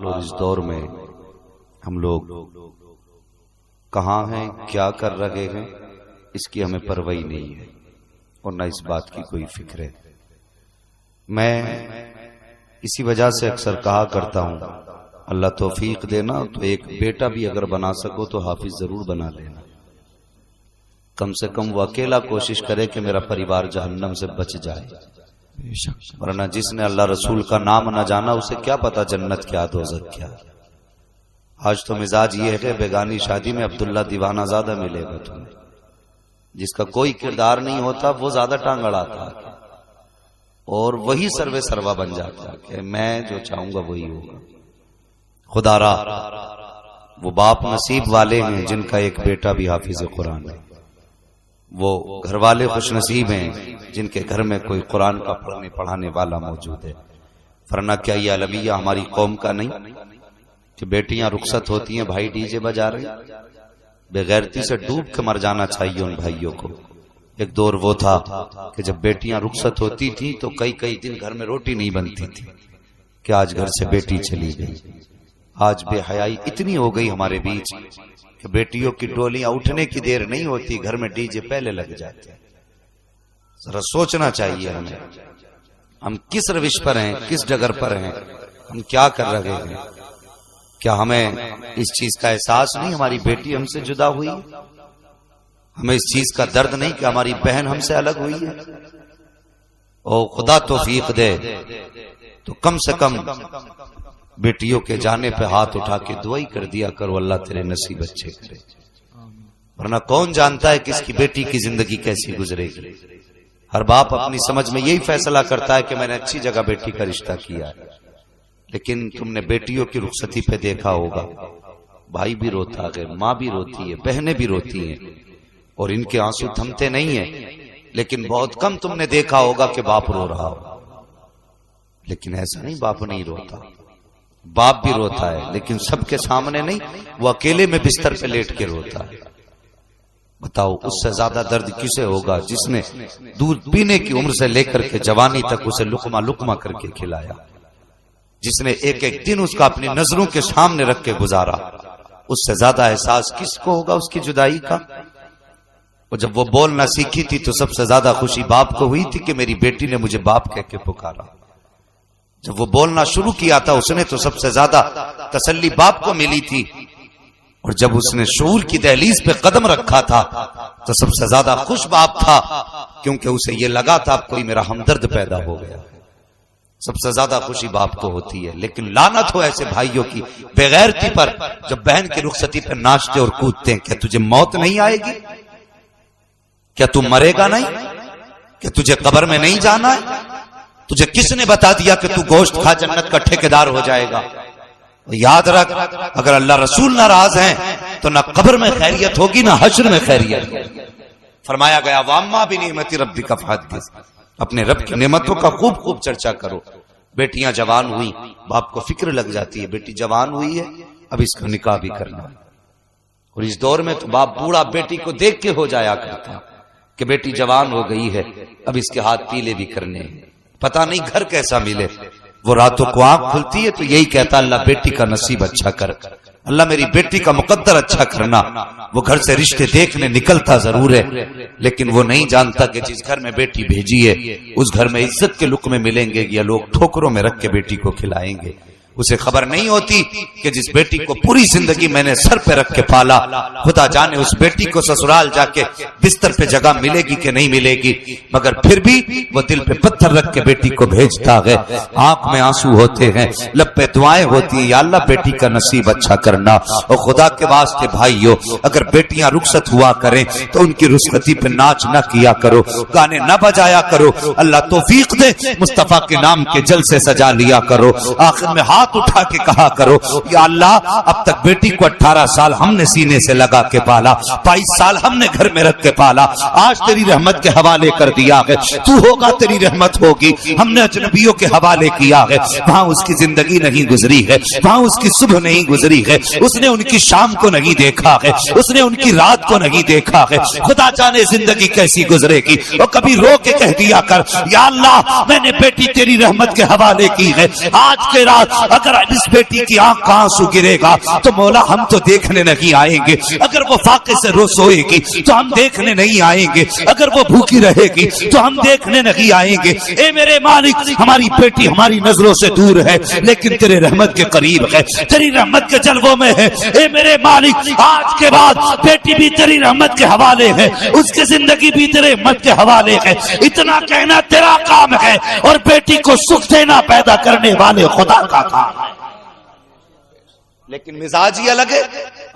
اور اس دور میں ہم لوگ کہاں ہیں، کیا کر رہے ہیں، اس کی ہمیں پرواہ نہیں ہے اور نہ اس بات کی کوئی فکر ہے۔ میں اسی وجہ سے اکثر کہا کرتا ہوں، اللہ توفیق دینا تو ایک بیٹا بھی اگر بنا سکو تو حافظ ضرور بنا لینا، کم سے کم وہ اکیلا کوشش کرے کہ میرا پریوار جہنم سے بچ جائے، ورنہ جس نے اللہ رسول کا نام نہ جانا اسے کیا پتا جنت کیا دوزخ کیا۔ آج تو مزاج یہ ہے کہ بیگانی شادی میں عبداللہ دیوانہ زیادہ ملے گا تمہیں، جس کا کوئی کردار نہیں ہوتا وہ زیادہ ٹانگ اڑاتا ہے اور وہی سروے سروا بن جاتا ہے کہ میں جو چاہوں گا وہی ہوگا۔ خدا را وہ باپ نصیب والے ہیں جن کا ایک بیٹا بھی حافظ قرآن ہے، وہ گھر والے خوش نصیب ہیں جن کے گھر میں کوئی قرآن کا پڑھنے پڑھانے والا موجود ہے، ورنہ کیا یہ الویہ ہماری قوم کا نہیں کہ بیٹیاں رخصت ہوتی ہیں بھائی ڈی جے بجا رہے ہیں؟ بے غیرتی سے ڈوب کے مر جانا چاہیے ان بھائیوں کو۔ ایک دور وہ تھا کہ جب بیٹیاں رخصت ہوتی تھی تو کئی دن گھر میں روٹی نہیں بنتی تھی کہ آج گھر سے بیٹی چلی گئی۔ آج بے حیائی اتنی ہو گئی ہمارے بیچ کہ بیٹیوں کی ڈولیاں اٹھنے کی دیر نہیں ہوتی گھر میں ڈی جے پہلے لگ جاتے ہیں۔ ذرا سوچنا چاہیے ہمیں، ہم کس روش پر ہیں، کس ڈگر پر ہیں، ہم کیا کر رہے ہیں؟ کیا ہمیں اس چیز کا احساس نہیں ہماری بیٹی ہم سے جدا ہوئی؟ ہمیں اس چیز کا درد نہیں کہ ہماری بہن ہم سے الگ ہوئی ہے؟ او خدا توفیق دے تو کم سے کم بیٹیوں کے جانے پہ ہاتھ اٹھا کے دعائی کر دیا کرو، اللہ تیرے نصیب اچھے کرے، ورنہ کون جانتا ہے کس کی بیٹی کی زندگی کیسی گزرے گی۔ ہر باپ اپنی سمجھ میں یہی فیصلہ کرتا ہے کہ میں نے اچھی جگہ بیٹی کا رشتہ کیا ہے، لیکن تم نے بیٹیوں کی رخصتی پہ دیکھا ہوگا بھائی بھی روتا ہے، ماں بھی روتی ہے، بہنیں بھی روتی ہیں اور ان کے آنسو تھمتے نہیں ہیں، لیکن بہت کم تم نے دیکھا ہوگا کہ باپ رو رہا ہو۔ لیکن ایسا نہیں، باپ نہیں روتا، باپ بھی روتا ہے لیکن سب کے سامنے نہیں، وہ اکیلے میں بستر پہ لیٹ کے روتا ہے۔ بتاؤ اس سے زیادہ درد کسے ہوگا جس نے دودھ پینے کی عمر سے لے کر کے جوانی تک اسے لقمہ لقمہ کر کے کھلایا، جس نے ایک ایک دن اس کا اپنی نظروں کے سامنے رکھ کے گزارا، اس سے زیادہ احساس کس کو ہوگا اس کی جدائی کا؟ اور جب وہ بولنا سیکھی تھی تو سب سے زیادہ خوشی باپ کو ہوئی تھی کہ میری بیٹی نے مجھے باپ کہہ کے پکارا۔ جب وہ بولنا شروع کیا تھا اس نے تو سب سے زیادہ تسلی باپ کو ملی تھی، اور جب اس نے شعور کی دہلیز پہ قدم رکھا تھا تو سب سے زیادہ خوش باپ تھا، کیونکہ اسے یہ لگا تھا اب کوئی میرا ہمدرد پیدا ہو گیا۔ سب سے زیادہ خوشی باپ کو ہوتی ہے، لیکن لعنت ہو ایسے بھائیوں کی بے غیرتی پر جب بہن کی رخصتی پہ ناچتے اور کودتے ہیں۔ کیا تجھے موت نہیں آئے گی؟ کیا تم مرے گا نہیں؟ کیا تجھے قبر میں نہیں جانا ہے؟ تجھے کس نے بتا دیا کہ تو گوشت کھا جنت کا ٹھیکیدار ہو جائے گا؟ یاد رکھ، اگر اللہ رسول ناراض ہیں تو نہ قبر میں خیریت ہوگی نہ حشر میں خیریت ہوگی۔ فرمایا گیا وَأَمَّا بِنِعْمَتِ رَبِّكَ فَحَدِّثْ، اپنے رب کی نعمتوں کا خوب خوب چرچا کرو۔ بیٹیاں جوان ہوئی، باپ کو فکر لگ جاتی ہے بیٹی جوان ہوئی ہے اب اس کا نکاح بھی کرنا، اور اس دور میں تو باپ بوڑھا بیٹی کو دیکھ کے ہو جایا کرتا کہ بیٹی جوان ہو گئی ہے اب اس کے ہاتھ پیلے بھی کرنے ہیں، پتہ نہیں گھر کیسا ملے۔ وہ راتوں کو آنکھ کھلتی ہے تو یہی کہتا اللہ بیٹی کا نصیب اچھا کر، اللہ میری بیٹی کا مقدر اچھا کرنا۔ وہ گھر سے رشتے دیکھنے نکلتا ضرور ہے، لیکن وہ نہیں جانتا کہ جس گھر میں بیٹی بھیجی ہے اس گھر میں عزت کے لقمے ملیں گے یا لوگ ٹھوکروں میں رکھ کے بیٹی کو کھلائیں گے۔ اسے خبر نہیں ہوتی کہ جس بیٹی کو پوری زندگی میں نے سر پہ رکھ کے پالا، خدا جانے اس بیٹی کو سسرال جا کے بستر پہ جگہ ملے گی کہ نہیں ملے گی، مگر پھر بھی وہ دل پہ پتھر رکھ کے بیٹی کو بھیجتا ہے۔ آنکھ میں آنسو ہوتے ہیں، لب پہ دعائیں ہوتی ہیں، یا اللہ بیٹی کا نصیب اچھا کرنا۔ اور خدا کے واسطے بھائیو، اگر بیٹیاں رخصت ہوا کریں تو ان کی رخصتی پہ ناچ نہ کیا کرو، گانے نہ بجایا کرو، اللہ توفیق دے مصطفیٰ کے نام کے جلسے سجا لیا کرو، آخر میں ہاتھ اٹھا کے کہا کرو یا اللہ اب تک بیٹی کو 18 سال ہم نے سینے سے لگا کے پالا، 22 سال ہم نے گھر میں رکھ کے پالا، آج تیری رحمت کے حوالے کر دیا ہے، تو ہوگا تیری رحمت ہوگی۔ ہم نے اجنبیوں کے حوالے کیا ہے، وہاں اس کی زندگی نہیں گزری ہے، وہاں اس کی صبح نہیں گزری ہے، اس نے ان کی شام کو نہیں دیکھا ہے، اس نے ان کی رات کو نہیں دیکھا ہے، خدا جانے زندگی کیسی گزرے گی۔ اور کبھی رو کے کہہ دیا کر یا اللہ میں نے بیٹی تیری رحمت کے حوالے کی ہے، آج کے رات اگر اس بیٹی کی آنکھ کا آنسو گرے گا تو مولا ہم تو دیکھنے نہیں آئیں گے، اگر وہ فاقے سے رو سوئے گی تو ہم دیکھنے نہیں آئیں گے، اگر وہ بھوکی رہے گی تو ہم دیکھنے نہیں آئیں گے۔ اے میرے مالک، ہماری بیٹی ہماری نظروں سے دور ہے لیکن تیرے رحمت کے قریب ہے، تیری رحمت کے جلووں میں ہے۔ اے میرے مالک، آج کے بعد بیٹی بھی تیری رحمت کے حوالے ہے، اس کی زندگی بھی تیرے رحمت کے حوالے ہے، اتنا کہنا تیرا کام ہے، اور بیٹی کو سکھ دینا پیدا کرنے والے خدا کا کام ہے۔ لیکن مزاج ہی الگ ہے۔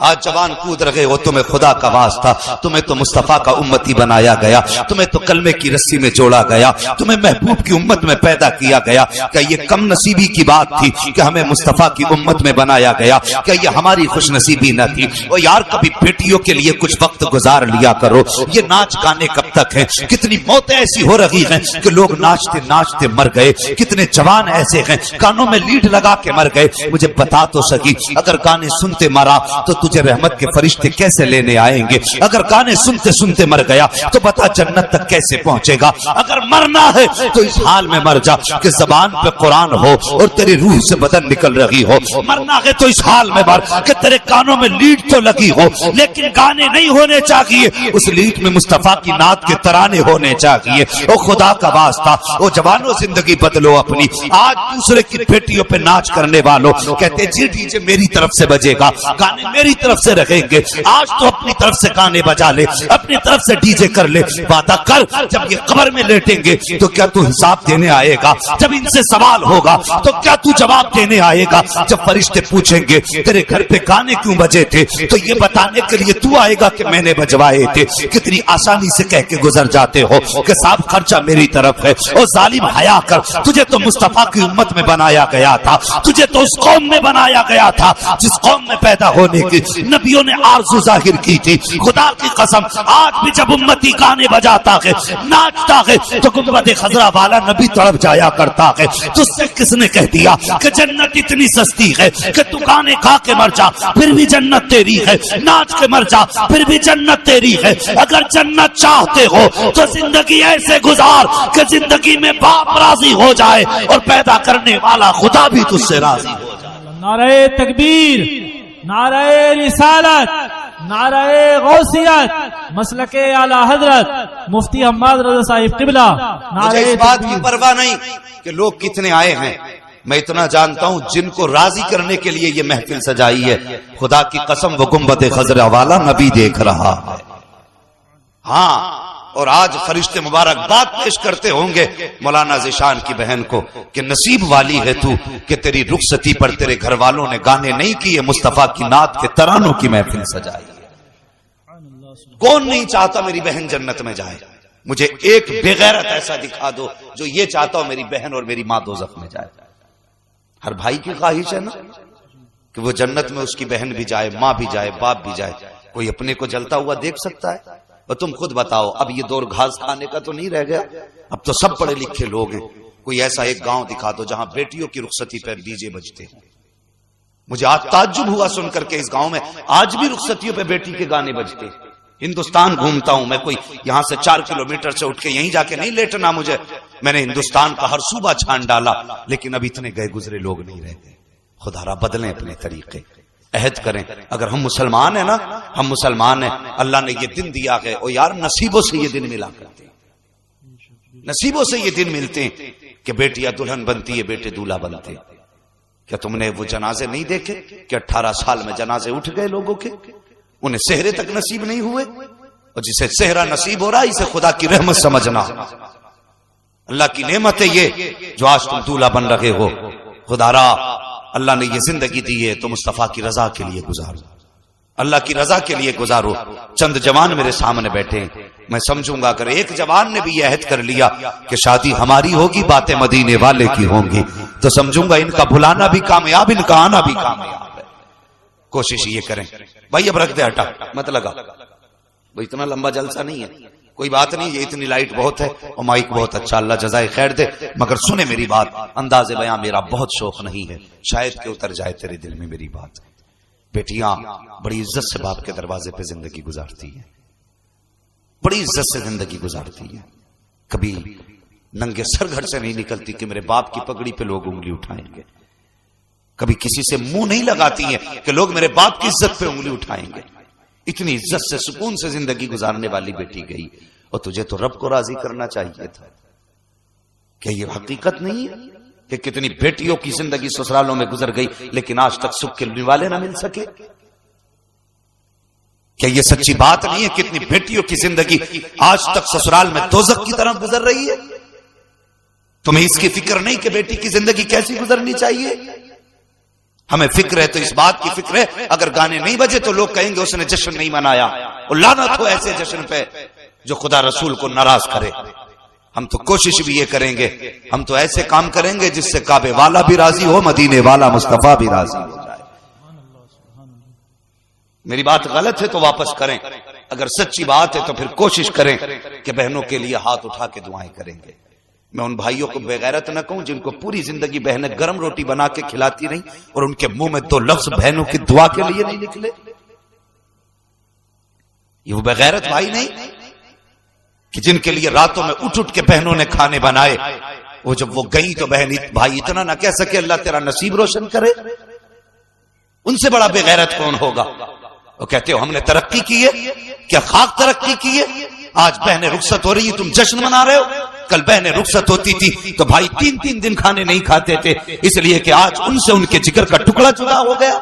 آج جوان کود رہے ہو، تمہیں خدا کا واسطہ، تمہیں تو مصطفیٰ کا امتی بنایا گیا، تمہیں تو کلمے کی رسی میں جوڑا گیا، تمہیں محبوب کی امت میں پیدا کیا گیا۔ کیا یہ کم نصیبی کی بات تھی کہ ہمیں مصطفیٰ کی امت میں بنایا گیا؟ کیا یہ ہماری خوش نصیبی نہ تھی؟ اور یار کبھی بیٹیوں کے لیے کچھ وقت گزار لیا کرو۔ یہ ناچ گانے کب تک ہیں؟ کتنی موتیں ایسی ہو رہی ہیں کہ لوگ ناچتے ناچتے مر گئے، کتنے جوان ایسے ہیں کانوں میں لیڈ لگا کے مر گئے۔ مجھے بتا تو سکی، اگر گانے سنتے مرا تو تجھے رحمت کے فرشتے کیسے لینے آئیں گے؟ اگر گانے سنتے سنتے مر گیا تو بتا جنت تک کیسے پہنچے گا؟ اگر مرنا ہے تو اس حال میں مر جا کہ زبان پہ قرآن ہو اور تیری روح سے بدن نکل رہی ہو۔ مرنا ہے تو اس حال میں مر کہ تیرے کانوں میں لیڈ تو لگی ہو لیکن گانے نہیں ہونے چاہیے، اس لیڈ میں مصطفیٰ کی نعت کے ترانے ہونے چاہیے۔ او خدا کا واسطہ، او جوانوں زندگی بدلو اپنی۔ آج دوسرے کی بیٹیوں پہ ناچ کرنے والوں کہتے جی ڈی جے میری طرف سے بجے گا، گانے میری طرف سے رہیں گے۔ آج تو اپنی طرف سے گانے بجا لے، اپنی طرف سے ڈی جے کر لے، وعدہ کر جب یہ قبر میں لیٹیں گے تو کیا تو حساب دینے آئے گا؟ جب ان سے سوال ہوگا تو کیا تو جواب دینے آئے گا؟ جب فرشتے پوچھیں گے تیرے گھر پہ گانے کیوں بجے تھے تو یہ بتانے کے لیے تو آئے گا کہ میں نے بجوائے تھے۔ کتنی آسانی سے کہہ کے گزر جاتے ہو کہ صاحب خرچہ میری طرف ہے۔ او ظالم حیا کر، تجھے تو مصطفیٰ کی امت میں بنایا گیا تھا، تجھے تو اس قوم میں بنایا گیا تھا جس قوم میں پیدا ہونے کی نبیوں نے آرزو ظاہر کی تھی۔ خدا کی قسم آج بھی جب امتی گانے بجاتا ہے، ناچتا ہے تو گنبد خضرا والا نبی تڑپ جایا کرتا ہے۔ تجھ سے کس نے کہہ دیا کہ جنت اتنی سستی ہے کہ تو گانے گا کے مر جا پھر بھی جنت تیری ہے، ناچ کے مر جا پھر بھی جنت تیری ہے۔ اگر جنت چاہتے ہو تو زندگی ایسے گزار کہ زندگی میں باپ راضی ہو جائے اور پیدا کرنے والا خدا بھی تجھ سے راضی ہو جائے۔ نعرہ تکبیر، نعرہ رسالت، نعرہ غوثیت، مسلک اعلی حضرت مفتی حماد رضا صاحب قبلہ۔ مجھے اس بات کی پرواہ نہیں کہ لوگ کتنے آئے ہیں، میں اتنا جانتا ہوں جن کو راضی کرنے کے لیے یہ محفل سجائی ہے، خدا کی قسم وہ گنبد خضرا والا نبی دیکھ رہا ہے۔ ہاں، اور آج فرشتے مبارکباد پیش کرتے ہوں گے مولانا ذیشان کی بہن کو کہ نصیب والی ہے تو کہ تیری رخصتی پر تیرے گھر والوں نے گانے نہیں کیے، مصطفیٰ کی نعت کے ترانوں کی محفل سجائی ہے۔ کون نہیں چاہتا میری بہن جنت میں جائے؟ مجھے ایک بے غیرت ایسا دکھا دو جو یہ چاہتا ہو میری بہن اور میری ماں دوزخ میں جائے۔ ہر بھائی کی خواہش ہے نا کہ وہ جنت میں اس کی بہن بھی جائے، ماں بھی جائے، باپ بھی جائے۔ کوئی اپنے کو جلتا ہوا دیکھ سکتا ہے؟ اور تم خود بتاؤ، اب یہ دور گھاس کھانے کا تو نہیں رہ گیا، اب تو سب پڑھے لکھے لوگ ہیں۔ کوئی ایسا ایک گاؤں دکھا دو جہاں بیٹیوں کی رخصتی پر ڈی جے بجتے ہیں۔ مجھے آج تعجب ہوا سن کر کے اس گاؤں میں آج بھی رخصتیوں پہ بیٹی کے گانے بجتے ہیں۔ ہندوستان گھومتا ہوں میں، کوئی یہاں سے 4 کلومیٹر سے اٹھ کے یہیں جا کے نہیں لیٹنا مجھے، میں نے ہندوستان کا ہر صوبہ چھان ڈالا، لیکن اب اتنے گئے گزرے لوگ نہیں رہتے۔ خدا را بدلیں اپنے طریقے، عہد کریں۔ اگر ہم مسلمان ہیں نا، ہم مسلمان ہیں، اللہ نے یہ دن دیا ہے، اور یار نصیبوں سے یہ دن ملا کرتے ہیں، نصیبوں سے یہ دن ملتے ہیں کہ بیٹیاں دلہن بنتی ہے، بیٹے دولہا بنتے ہیں۔ کیا تم نے وہ جنازے نہیں دیکھے کہ 18 سال میں جنازے اٹھ گئے لوگوں کے، انہیں سہرے تک نصیب نہیں ہوئے؟ اور جسے سہرا نصیب ہو رہا ہے اسے خدا کی رحمت سمجھنا، اللہ کی نعمت ہے یہ جو آج تم دولہا بن رہے ہو۔ خدا را اللہ نے یہ زندگی دی ہے تو مصطفیٰ کی رضا کے لیے گزارو، اللہ کی رضا کے لیے گزارو۔ چند جوان میرے سامنے بیٹھے ہیں، میں سمجھوں گا اگر ایک جوان نے بھی یہ عہد کر لیا کہ شادی ہماری ہوگی، باتیں مدینے والے کی ہوں گی، تو سمجھوں گا ان کا بھلانا بھی کامیاب، ان کا آنا بھی کامیاب ہے۔ کوشش یہ کریں بھائی، اب رکھ دے، ہٹا مت لگا، وہ اتنا لمبا جلسہ نہیں ہے، کوئی بات نہیں، یہ اتنی لائٹ بہت ہے اور مائک بہت اچھا، اللہ جزائے خیر دے، مگر سنے میری بات، انداز بیاں میرا بہت شوق نہیں ہے، شاید کہ اتر جائے تیرے دل میں میری بات۔ بیٹیاں بڑی عزت سے باپ کے دروازے پہ زندگی گزارتی ہیں، بڑی عزت سے زندگی گزارتی ہیں، کبھی ننگے سر گھر سے نہیں نکلتی کہ میرے باپ کی پگڑی پہ لوگ انگلی اٹھائیں گے، کبھی کسی سے منہ نہیں لگاتی ہیں کہ لوگ میرے باپ کی عزت پہ انگلی اٹھائیں گے. اتنی عزت سے سکون سے زندگی گزارنے والی بیٹی گئی, اور تجھے تو رب کو راضی کرنا چاہیے تھا. کہ یہ حقیقت نہیں ہے کہ کتنی بیٹیوں کی زندگی سسرالوں میں گزر گئی لیکن آج تک سکھ کے نوالے نہ مل سکے؟ کیا یہ سچی بات نہیں ہے؟ کتنی بیٹیوں کی زندگی آج تک سسرال میں دوزخ کی طرح گزر رہی ہے. تمہیں اس کی فکر نہیں کہ بیٹی کی زندگی کیسی گزرنی چاہیے؟ ہمیں فکر ہے تو اس بات کی فکر ہے اگر گانے نہیں بجے تو لوگ کہیں گے اس نے جشن نہیں منایا, اور لعنت ہو ایسے جشن پہ جو خدا رسول کو ناراض کرے. ہم تو کوشش بھی یہ کریں گے, ہم تو ایسے کام کریں گے جس سے کعبے والا بھی راضی ہو, مدینے والا مصطفیٰ بھی راضی ہو جائے. میری بات غلط ہے تو واپس کریں, اگر سچی بات ہے تو پھر کوشش کریں کہ بہنوں کے لیے ہاتھ اٹھا کے دعائیں کریں گے. میں ان بھائیوں کو بے غیرت نہ کہوں جن کو پوری زندگی بہنیں گرم روٹی بنا کے کھلاتی رہی اور ان کے منہ میں 2 لفظ بہنوں کی دعا کے لیے نہیں نکلے. یہ وہ بے غیرت بھائی نہیں کہ جن کے لیے راتوں میں اٹھ کے بہنوں نے کھانے بنائے. وہ جب وہ گئی تو بہن بھائی اتنا نہ کہہ سکے اللہ تیرا نصیب روشن کرے. ان سے بڑا بے غیرت کون ہوگا؟ وہ کہتے ہو ہم نے ترقی کی ہے, کیا خاک ترقی کی ہے؟ آج بہنیں رخصت ہو رہی, تم جشن منا رہے ہو. کل بہنیں رخصت ہوتی تھی تو بھائی 3 دن کھانے نہیں کھاتے تھے, اس لیے کہ آج ان سے ان کے جگر کا ٹکڑا جدا ہو گیا.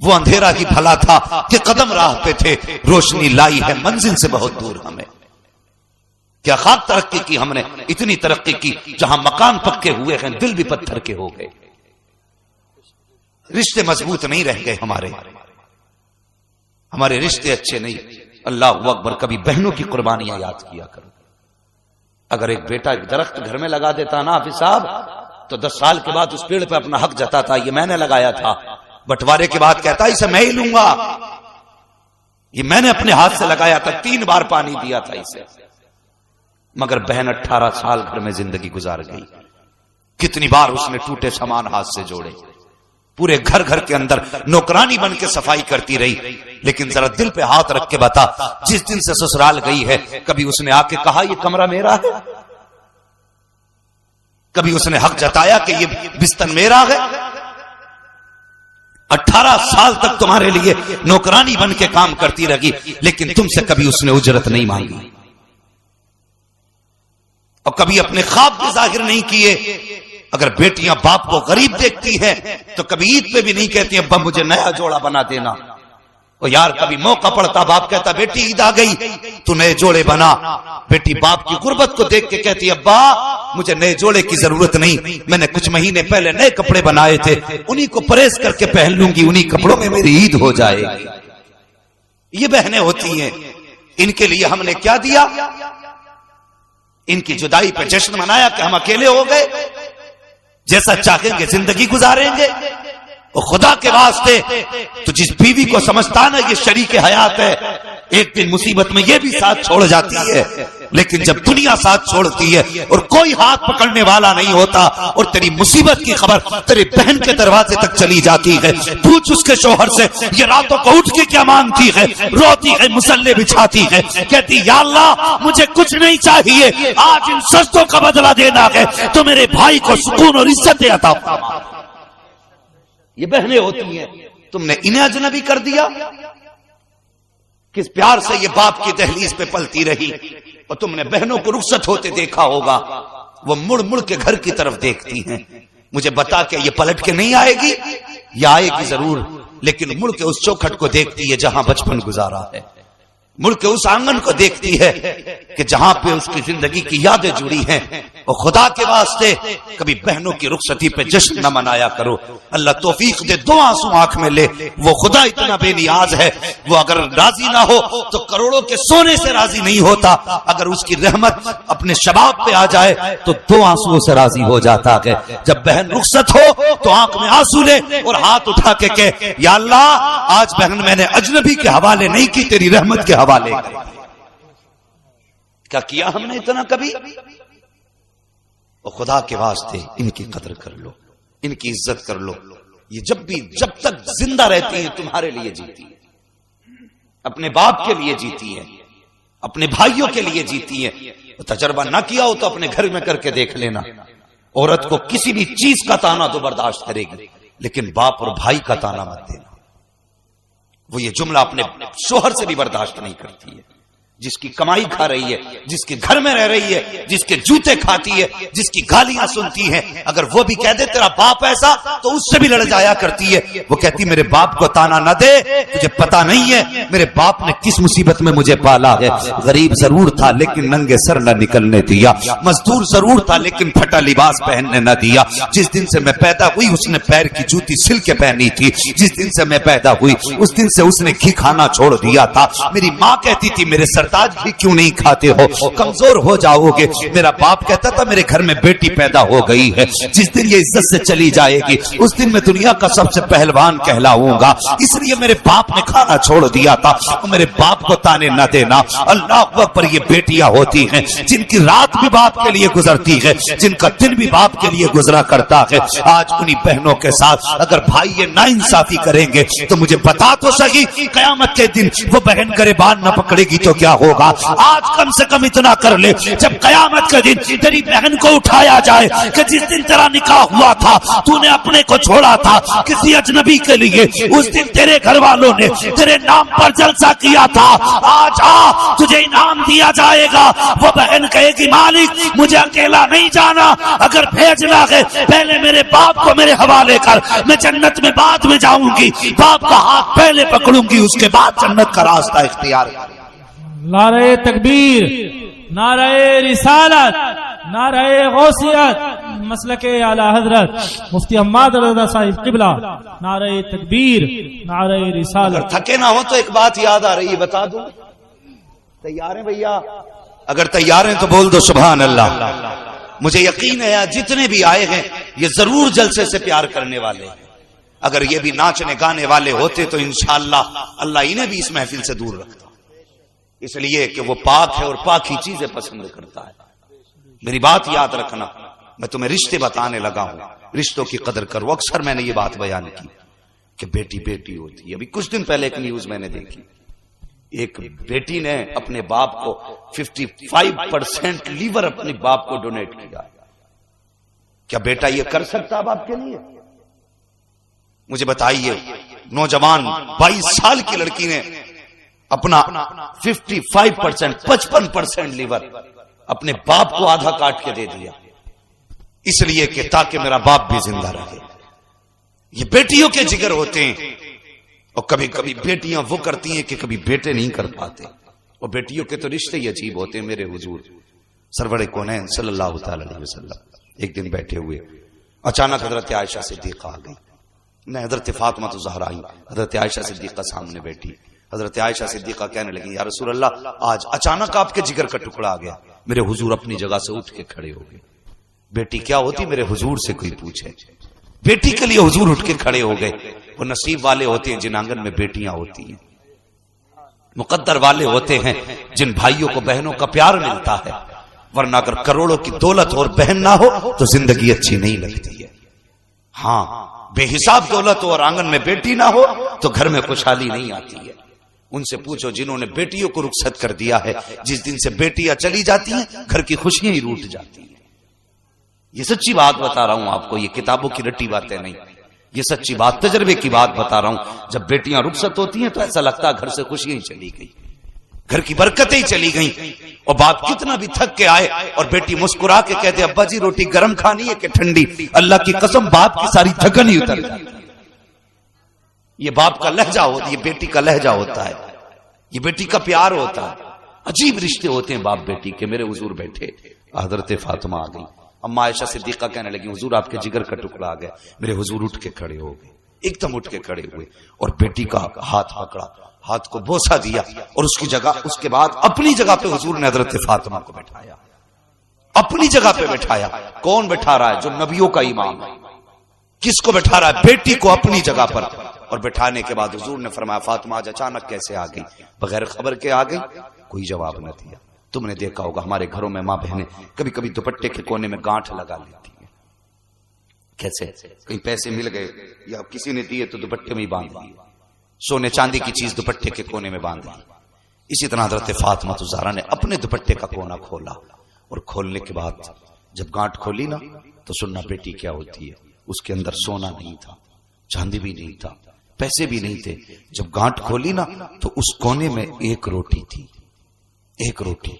وہ اندھیرا ہی بھلا تھا کہ قدم راہ پہ تھے, روشنی لائی ہے منزل سے بہت دور ہمیں. کیا خاک ترقی کی ہم نے؟ اتنی ترقی کی جہاں مکان پکے ہوئے ہیں دل بھی پتھر کے ہو گئے, رشتے مضبوط نہیں رہ گئے, ہمارے رشتے اچھے نہیں. اللہ اکبر, کبھی بہنوں کی قربانیاں یاد کیا کرو. اگر ایک بیٹا ایک درخت گھر میں لگا دیتا نا حافظ صاحب, تو 10 سال کے بعد اس پیڑ پہ اپنا حق جتاتا, یہ میں نے لگایا تھا. بٹوارے کے بعد کہتا اسے میں ہی لوں گا, یہ میں نے اپنے ہاتھ سے لگایا تھا, 3 بار پانی دیا تھا اسے. مگر بہن 18 سال گھر میں زندگی گزار گئی, کتنی بار اس نے ٹوٹے سامان ہاتھ سے جوڑے, پورے گھر کے اندر نوکرانی بن کے صفائی کرتی رہی. لیکن ذرا دل پہ ہاتھ رکھ کے بتا, جس دن سے سسرال گئی ہے کبھی اس نے آ کے کہا یہ کمرہ میرا ہے؟ کبھی اس نے حق جتایا کہ یہ بستر میرا ہے؟ 18 سال تک تمہارے لیے نوکرانی بن کے کام کرتی رہی, لیکن تم سے کبھی اس نے اجرت نہیں مانگی, اور کبھی اپنے خواب بھی ظاہر نہیں کیے. اگر بیٹیاں باپ کو غریب دیکھتی ہیں تو کبھی عید پہ بھی نہیں کہتی ابا مجھے نیا جوڑا بنا دینا. اور یار کبھی موقع پڑتا باپ کہتا بیٹی عید آ گئی تو نئے جوڑے بنا. بیٹی باپ کی غربت کو دیکھ کے کہتی ابا مجھے نئے جوڑے کی ضرورت نہیں, میں نے کچھ مہینے پہلے نئے کپڑے بنائے تھے, انہی کو پریس کر کے پہن لوں گی, انہی کپڑوں میں میری عید ہو جائے گی. یہ بہنیں ہوتی ہیں. ان کے لیے ہم نے کیا دیا؟ ان کی جدائی پہ جشن منایا کہ ہم اکیلے ہو گئے, جیسا چاہیں گے زندگی گزاریں گے. اور خدا کے واسطے تو جس بیوی کو سمجھتا نا یہ شریک حیات ہے, ایک دن مصیبت میں یہ بھی ساتھ چھوڑ جاتی ہے, لیکن جب دنیا ساتھ چھوڑتی ہے اور کوئی ہاتھ پکڑنے والا نہیں ہوتا اور تیری مصیبت کی خبر تیری بہن کے دروازے تک چلی جاتی ہے, پوچھ اس کے شوہر سے یہ راتوں کو اٹھ کے کیا مانگتی ہے, روتی ہے, مصلے بچھاتی ہے, کہتی یا اللہ مجھے کچھ نہیں چاہیے, آج ان سجدوں کا بدلہ دینا ہے تو میرے بھائی کو سکون اور عزت عطا فرما. یہ بہنیں ہوتی ہیں. تم نے انہیں اجنبی کر دیا. کس پیار سے یہ باپ کی دہلیز پہ پلتی رہی, اور تم نے بہنوں کو رخصت ہوتے دیکھا ہوگا, وہ مڑ مڑ کے گھر کی طرف دیکھتی ہیں. مجھے بتا کہ یہ پلٹ کے نہیں آئے گی, یا آئے گی ضرور, لیکن مڑ کے اس چوکھٹ کو دیکھتی ہے جہاں بچپن گزارا ہے, مڑ کے اس آنگن کو دیکھتی ہے کہ جہاں پہ اس کی زندگی کی یادیں جڑی ہیں. اور خدا کے واسطے کبھی بہنوں کی رخصتی پہ جشن نہ منایا کرو. اللہ توفیق دے, 2 آنسو آنکھ میں لے. وہ خدا اتنا بے نیاز ہے, وہ اگر راضی نہ ہو تو کروڑوں کے سونے سے راضی نہیں ہوتا. اگر اس کی رحمت اپنے شباب پہ آ جائے تو 2 آنسو سے راضی ہو جاتا ہے. جب بہن رخصت ہو تو آنکھ میں آنسو لے اور ہاتھ اٹھا کے کہ یا اللہ آج بہن میں نے اجنبی کے حوالے نہیں کی, تیری رحمت کے حوالے. کیا ہم نے اتنا کبھی؟ اور خدا کے واسطے ان کی قدر کر لو, ان کی عزت کر لو. یہ جب تک زندہ رہتی ہیں تمہارے لیے جیتی ہیں, اپنے باپ کے لیے جیتی ہیں, اپنے بھائیوں کے لیے جیتی ہیں. تجربہ نہ کیا ہو تو اپنے گھر میں کر کے دیکھ لینا. عورت کو کسی بھی چیز کا تانا تو برداشت کرے گی، لیکن باپ اور بھائی کا تانا مت دینا۔ وہ یہ جملہ اپنے شوہر سے بھی برداشت نہیں کرتی ہے، جس کی کمائی کھا رہی ہے، جس کے گھر میں رہ رہی ہے، جس کے جوتے کھاتی ہے، جس کی گالیاں سنتی ہے، اگر وہ بھی کہہ دے تیرا باپ ایسا تو اس سے بھی لڑ جایا کرتی ہے۔ وہ کہتی میرے باپ کو تانا نہ دے، تجھے پتا نہیں ہے میرے باپ نے کس مصیبت میں مجھے پالا ہے۔ غریب ضرور تھا لیکن ننگے سر نہ نکلنے دیا، مزدور ضرور تھا لیکن پھٹا لباس پہننے نہ دیا۔ جس دن سے میں پیدا ہوئی اس نے پیر کی جوتی سل کے پہنی تھی، جس دن سے میں پیدا ہوئی اس دن سے اس نے گھی کھانا چھوڑ دیا تھا۔ میری ماں کہتی تھی میرے سرتاج بھی کیوں نہیں کھاتے ہو، کمزور ہو جاؤ گے۔ میرا باپ کہتا تھا میرے گھر میں بیٹی پیدا ہو گئی ہے، جس دن یہ عزت سے چلی جائے گی اس دن میں دنیا کا سب سے پہلوان کہلاؤں گا۔ اس لیے میرے باپ نے کھانا چھوڑ دیا تھا۔ میرے باپ کو تانے نہ دینا۔ اللہ اکبر، یہ بیٹیاں ہوتی ہیں جن کی رات بھی باپ کے لیے گزرتی ہے، جن کا دن بھی باپ کے لیے گزرا کرتا ہے۔ آج انہی بہنوں کے ساتھ اگر بھائی یہ ناانصافی کریں گے تو مجھے بتا تو صحیح، قیامت کے دن وہ بہن گریبان نہ پکڑے گی تو کیا ہوگا؟ آج کم سے کم اتنا کر لے، جب قیامت کے دن تیری بہن کو اٹھایا جائے کہ جس دن تیرا نکاح ہوا تھا تو نے اپنے کو چھوڑا تھا کسی اجنبی کے لیے، اس دن تیرے گھر والوں نے تیرے نام پر جلسہ کیا تھا، آج تجھے انعام دیا جائے گا۔ وہ بہن کہے گی مالک مجھے اکیلا نہیں جانا، اگر بھیجنا ہے پہلے میرے باپ کو میرے حوالے کر، میں جنت میں بعد میں جاؤں گی، باپ کا ہاتھ پہلے پکڑوں گی، اس کے بعد جنت کا راستہ اختیار کروں۔ نعرہ تکبیر، نعرہ رسالت، نعرہ غوثیت، مسلک اعلی حضرت مفتی حماد رضا صاحب قبلہ، نعرہ تکبیر، نعرہ رسالت۔ اگر تھکے نہ ہو تو ایک بات یاد آ رہی ہے، بتا دوں؟ تیار ہیں بھیا؟ اگر تیار ہیں تو بول دو سبحان اللہ۔ مجھے یقین ہے جتنے بھی آئے ہیں یہ ضرور جلسے سے پیار کرنے والے ہیں۔ اگر یہ بھی ناچنے گانے والے ہوتے تو انشاءاللہ اللہ انہیں بھی اس محفل سے دور رکھتا، اس لیے کہ وہ پاک ہے اور پاک ہی چیزیں پسند کرتا ہے۔ میری بات یاد رکھنا، میں تمہیں رشتے بتانے لگا ہوں، رشتوں کی قدر کرو۔ اکثر میں نے یہ بات بیان کی کہ بیٹی بیٹی ہوتی ہے۔ ابھی کچھ دن پہلے ایک نیوز میں نے دیکھی، ایک بیٹی نے اپنے باپ کو 55% لیور اپنے باپ کو ڈونیٹ کیا۔ کیا بیٹا یہ کر سکتا باپ کے لیے؟ مجھے بتائیے، نوجوان 22 سال کی لڑکی نے اپنا 55% لیور اپنے باپ کو آدھا کاٹ کے دے دیا، اس لیے کہ تاکہ میرا باپ بھی زندہ رہے۔ یہ بیٹیوں کے جگر ہوتے ہیں، اور کبھی کبھی بیٹیاں وہ کرتی ہیں کہ کبھی بیٹے نہیں کر پاتے، اور بیٹیوں کے تو رشتے ہی عجیب ہوتے ہیں۔ میرے حضور سرور کونین صلی اللہ تعالی علیہ وسلم ایک دن بیٹھے ہوئے، اچانک حضرت عائشہ صدیقہ آ گئی، نہ حضرت فاطمہ الزہرا آئی، حضرت عائشہ صدیقہ سامنے بیٹھی۔ حضرت عائشہ صدیقہ کہنے لگی یا رسول اللہ آج اچانک آپ کے جگر کا ٹکڑا آ گیا۔ میرے حضور اپنی جگہ سے اٹھ کے کھڑے ہو گئے۔ بیٹی کیا ہوتی میرے حضور سے کوئی پوچھے، بیٹی کے لیے حضور اٹھ کے کھڑے ہو گئے۔ وہ نصیب والے ہوتے ہیں جن آنگن میں بیٹیاں ہوتی ہیں، مقدر والے ہوتے ہیں جن بھائیوں کو بہنوں کا پیار ملتا ہے، ورنہ اگر کروڑوں کی دولت اور بہن نہ ہو تو زندگی اچھی نہیں لگتی ہے۔ ہاں بے حساب دولت ہو اور آنگن میں بیٹی نہ ہو تو گھر میں خوشحالی نہیں آتی ہے۔ ان سے پوچھو جنہوں نے بیٹیوں کو رخصت کر دیا ہے، جس دن سے بیٹیاں چلی جاتی ہیں گھر کی خوشیاں ہی روٹ جاتی ہیں۔ یہ سچی بات بتا رہا ہوں آپ کو، یہ کتابوں کی رٹی باتیں نہیں، یہ سچی بات، تجربے کی بات بتا رہا ہوں۔ جب بیٹیاں رخصت ہوتی ہیں تو ایسا لگتا ہے گھر سے خوشیاں ہی چلی گئی، گھر کی برکتیں ہی چلی گئیں۔ اور باپ کتنا بھی تھک کے آئے اور بیٹی مسکرا کے کہتے ابا جی روٹی گرم کھانی ہے کہ ٹھنڈی، اللہ کی قسم باپ کی ساری تھکن ہی اتر جاتی۔ یہ باپ کا لہجہ ہوتا ہے، یہ بیٹی کا لہجہ ہوتا ہے، یہ بیٹی کا پیار ہوتا ہے۔ عجیب رشتے ہوتے ہیں باپ بیٹی کے۔ میرے حضور بیٹھے، حضرت فاطمہ آ گئی، اما عائشہ صدیقہ کہنے لگی حضور آپ کے جگر کا ٹکڑا آ گیا۔ میرے حضور اٹھ کے کھڑے ہو گئے، ایک دم اٹھ کے کھڑے ہوئے اور بیٹی کا ہاتھ پکڑا، ہاتھ کو بوسہ دیا، اور اس کی جگہ اس کے بعد اپنی جگہ پہ حضور نے حضرت فاطمہ کو بٹھایا، اپنی جگہ پہ بٹھایا۔ کون بٹھا رہا ہے؟ جو نبیوں کا امام ہے۔ کس کو بٹھا رہا ہے؟ بیٹی کو اپنی جگہ پر۔ اور بٹھانے کے بعد حضور نے فرمایا فاطمہ آج اچانک کیسے آ گئی؟ بغیر خبر کے آ گئی؟ کوئی جواب نہ دیا۔ تم نے دیکھا ہوگا ہمارے گھروں میں ماں بہنیں کبھی کبھی دوپٹے کے کونے میں گانٹھ لگا لیتی ہیں۔ کیسے؟ کہیں پیسے مل گئے یا کسی نے دیے تو دوپٹے میں ہی باندھ دیے، سونے چاندی کی چیز دوپٹے کے کونے میں باندھ دی۔ اسی طرح حضرت فاطمہ الزہرا نے اپنے دوپٹے کا کونا کھولا، اور کھولنے کے بعد جب گانٹھ کھولی نا تو سننا بیٹی کیا ہوتی ہے. اس کے اندر سونا نہیں تھا، چاندی بھی نہیں تھا، پیسے بھی نہیں تھے. جب گانٹ کھولی نا تو اس کونے میں ایک روٹی تھی، ایک روٹی.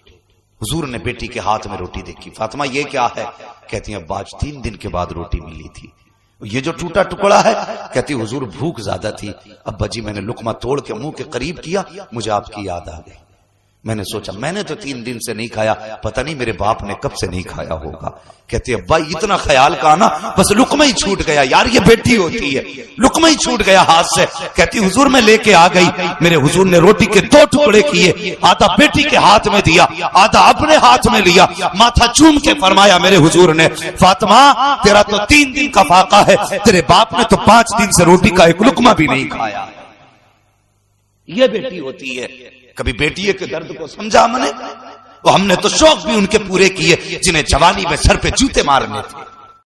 حضور نے بیٹی کے ہاتھ میں روٹی دیکھی. فاطمہ یہ کیا ہے؟ کہتی ہیں ابا آج 3 دن کے بعد روٹی ملی تھی. یہ جو ٹوٹا ٹکڑا ہے، کہتی حضور بھوک زیادہ تھی، ابا جی میں نے لقمہ توڑ کے منہ کے قریب کیا، مجھے آپ کی یاد آ گئی. میں نے سوچا میں نے تو 3 دن سے نہیں کھایا، پتہ نہیں میرے باپ نے کب سے نہیں کھایا ہوگا. کہتے ابا اتنا خیال کا نا بس لقمہ ہی چھوٹ گیا. یار یہ بیٹی ہوتی ہے، لقمہ ہی چھوٹ گیا ہاتھ سے. کہتی حضور میں لے کے آ گئی. میرے حضور نے روٹی کے 2 ٹکڑے کیے، آدھا بیٹی کے ہاتھ میں دیا، آدھا اپنے ہاتھ میں لیا. ماتھا چوم کے فرمایا میرے حضور نے فاطمہ تیرا تو 3 دن کا فاقہ ہے، تیرے باپ نے تو 5 دن سے روٹی کا ایک لقمہ بھی نہیں کھایا. یہ بیٹی ہوتی ہے. کبھی بیٹی کے درد کو سمجھا ہم نے؟ ہم نے تو شوق بھی ان کے پورے کیے جنہیں جوانی میں سر پہ جوتے مارنے تھے.